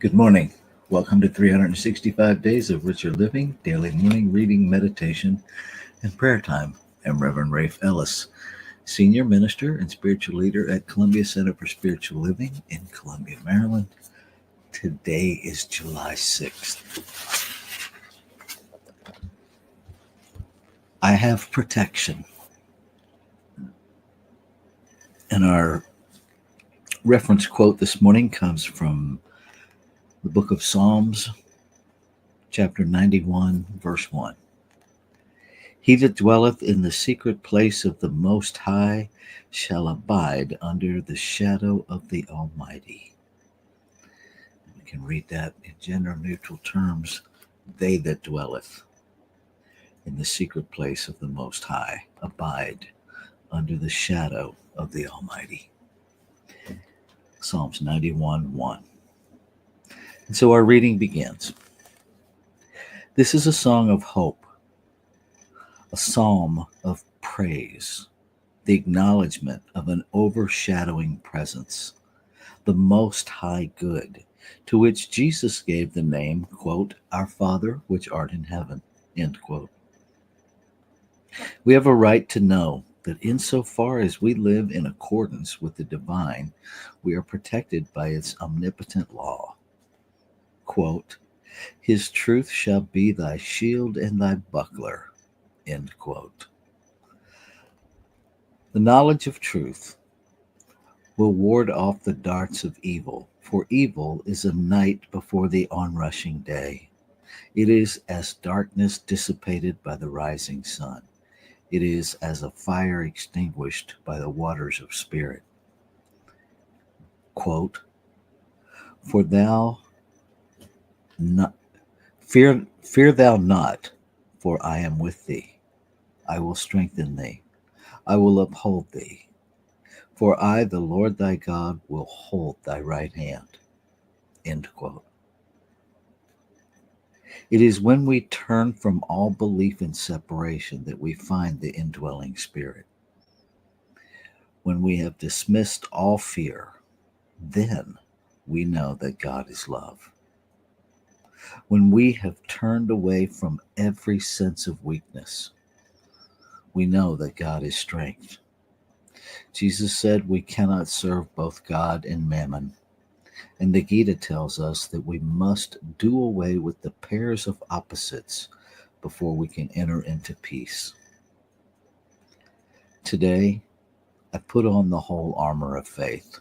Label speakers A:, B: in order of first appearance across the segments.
A: Good morning. Welcome to 365 Days of Richer Living, daily morning reading, meditation, and prayer time. I'm Reverend Rafe Ellis, Senior Minister and Spiritual Leader at Columbia Center for Spiritual Living in Columbia, Maryland. Today is July 6th. I have protection. And our reference quote this morning comes from the book of Psalms, chapter 91, verse 1. He that dwelleth in the secret place of the Most High shall abide under the shadow of the Almighty. We can read that in gender-neutral terms. They that dwelleth in the secret place of the Most High abide under the shadow of the Almighty. Psalms 91:1. And so our reading begins. This is a song of hope, a psalm of praise, the acknowledgement of an overshadowing presence, the Most High Good, to which Jesus gave the name, quote, Our Father which art in heaven, end quote. We have a right to know that insofar as we live in accordance with the divine, we are protected by its omnipotent law. Quote, His truth shall be thy shield and thy buckler, end quote. The knowledge of truth will ward off the darts of evil, for evil is a night before the onrushing day. It is as darkness dissipated by the rising sun. It is as a fire extinguished by the waters of spirit. Quote, For thou not fear thou not, for I am with thee. I will strengthen thee. I will uphold thee. For I, the Lord thy God, will hold thy right hand. End quote. It is when we turn from all belief in separation that we find the indwelling Spirit. When we have dismissed all fear, then we know that God is love. When we have turned away from every sense of weakness, we know that God is strength. Jesus said we cannot serve both God and mammon. And the Gita tells us that we must do away with the pairs of opposites before we can enter into peace. Today, I put on the whole armor of faith.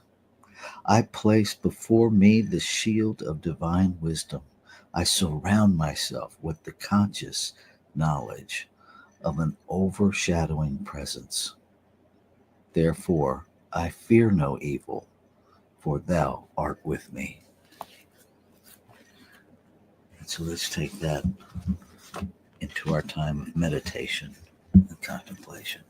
A: I place before me the shield of divine wisdom. I surround myself with the conscious knowledge of an overshadowing presence. Therefore, I fear no evil, for thou art with me. And so let's take that into our time of meditation and contemplation.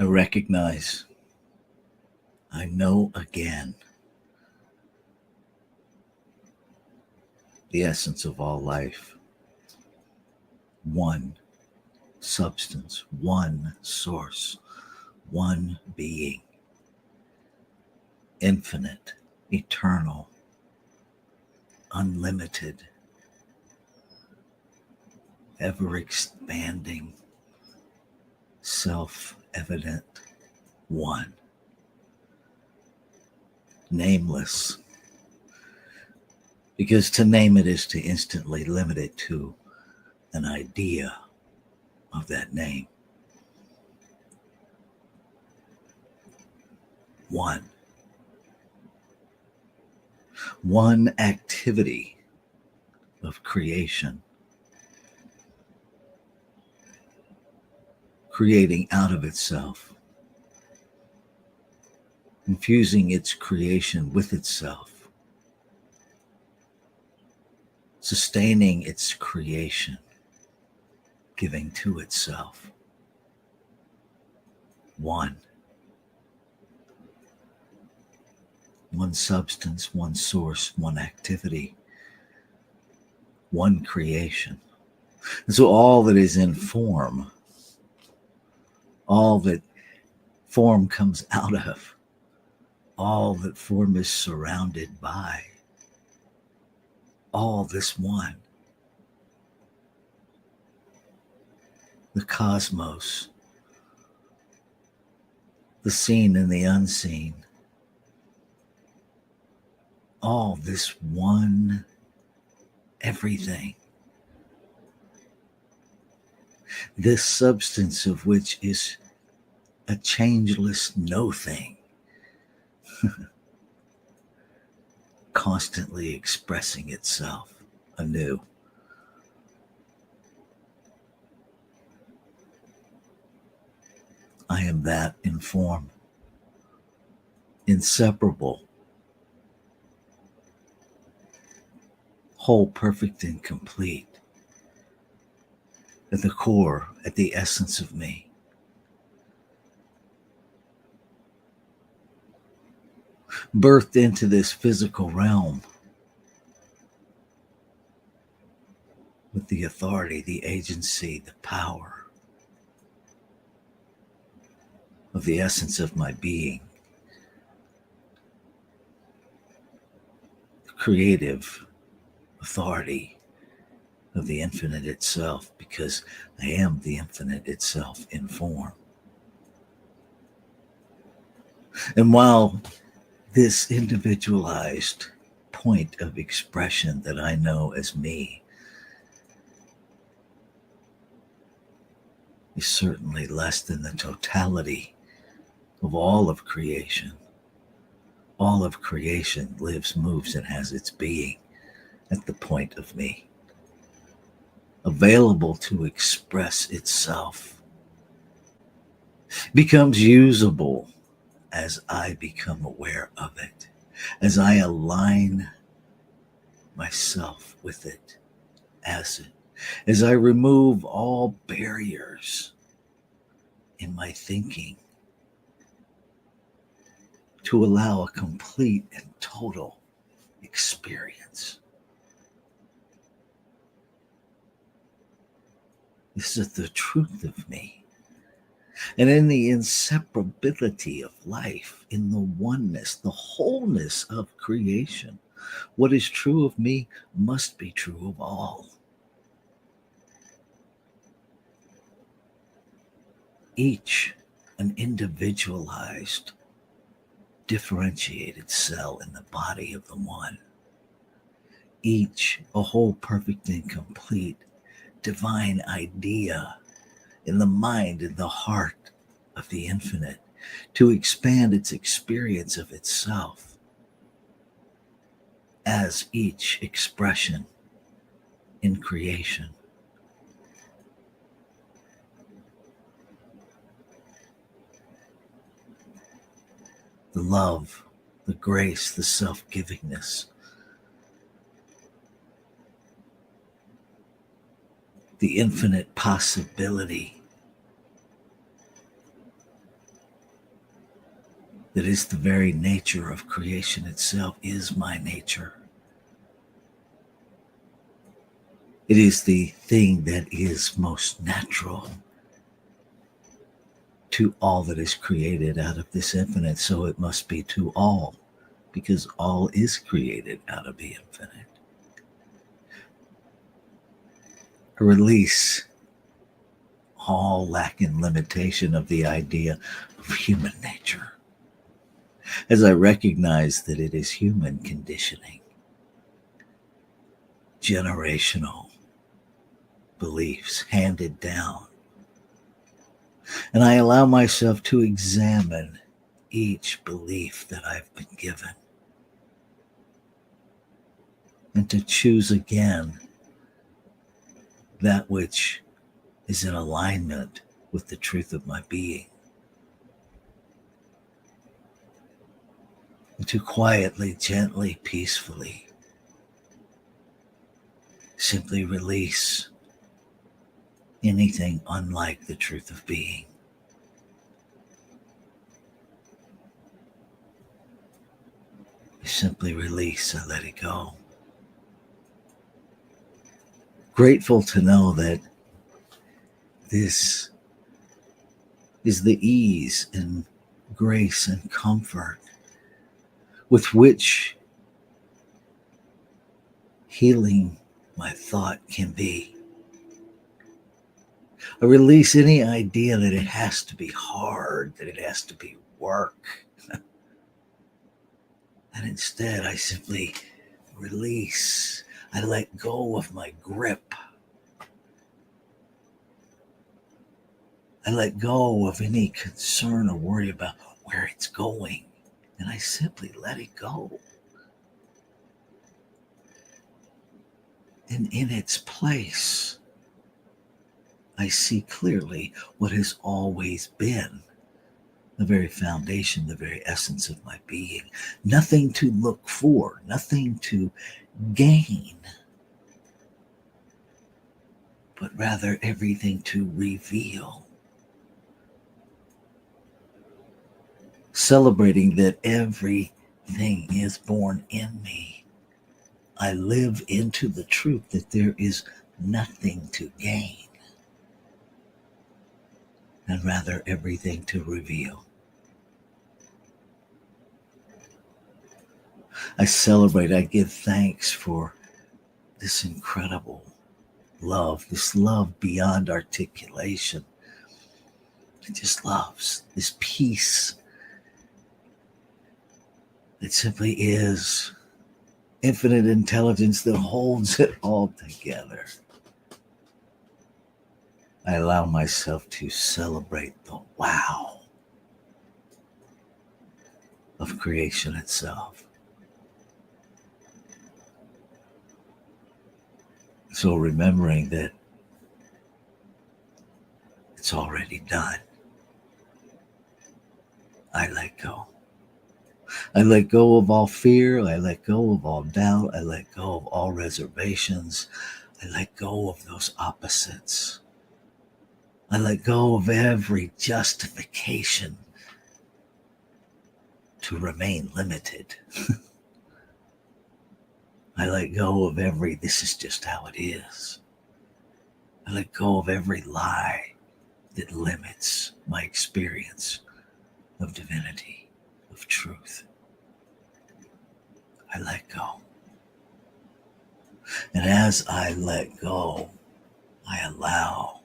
A: I recognize, I know again the essence of all life. One substance, one source, one being, infinite, eternal, unlimited, ever expanding, self-evident, one, nameless, because to name it is to instantly limit it to an idea of that name. One. One activity of creation, creating out of itself, infusing its creation with itself, sustaining its creation, giving to itself. One. One substance, one source, one activity, one creation. And so all that is in form, all that form comes out of, all that form is surrounded by, all this one. The cosmos, the seen and the unseen, all this one everything. This substance of which is a changeless no thing, constantly expressing itself anew. I am that in form, inseparable, whole, perfect, and complete, at the core, at the essence of me. Birthed into this physical realm with the authority, the agency, the power of the essence of my being, the creative authority of the infinite itself, because I am the infinite itself in form. And while this individualized point of expression that I know as me is certainly less than the totality of all of creation, all of creation lives, moves, and has its being at the point of me, available to express itself, becomes usable as I become aware of it, as I align myself with it, as I remove all barriers in my thinking to allow a complete and total experience. This is the truth of me. And in the inseparability of life, in the oneness, the wholeness of creation, what is true of me must be true of all. Each an individualized, differentiated cell in the body of the one. Each a whole, perfect, and complete divine idea in the mind and the heart of the infinite to expand its experience of itself as each expression in creation. The love, the grace, the self-givingness, the infinite possibility that is the very nature of creation itself, is my nature. It is the thing that is most natural to all that is created out of this infinite, so it must be to all, because all is created out of the infinite. A release all lack and limitation of the idea of human nature, as I recognize that it is human conditioning, generational beliefs handed down. And I allow myself to examine each belief that I've been given and to choose again that which is in alignment with the truth of my being. And to quietly, gently, peacefully simply release anything unlike the truth of being. I simply release, I let it go. Grateful to know that this is the ease and grace and comfort with which healing my thought can be. I release any idea that it has to be hard, that it has to be work. And instead, I simply release. I let go of my grip. I let go of any concern or worry about where it's going. And I simply let it go. And in its place, I see clearly what has always been the very foundation, the very essence of my being. Nothing to look for, nothing to gain, but rather everything to reveal. Celebrating that everything is born in me. I live into the truth that there is nothing to gain, and rather everything to reveal. I celebrate, I give thanks for this incredible love, this love beyond articulation. It just loves this peace that simply is infinite intelligence that holds it all together. I allow myself to celebrate the wow of creation itself. So remembering that it's already done, I let go. I let go of all fear. I let go of all doubt. I let go of all reservations. I let go of those opposites. I let go of every justification to remain limited. I let go of every, this is just how it is. I let go of every lie that limits my experience of divinity, of truth. I let go. And as I let go, I allow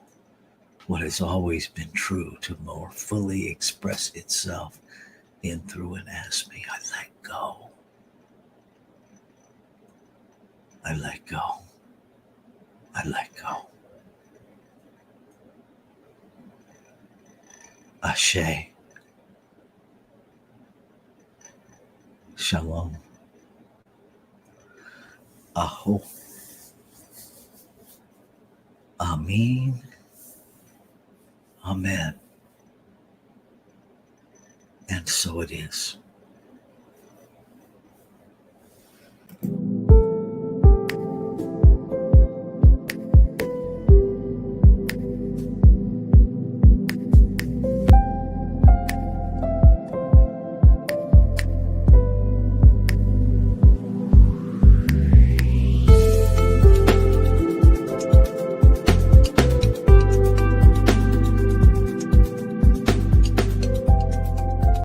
A: what has always been true to more fully express itself in, through, and as me. I let go. I let go. I let go. Ashe. Shalom. Aho. Amin. Amen. And so it is.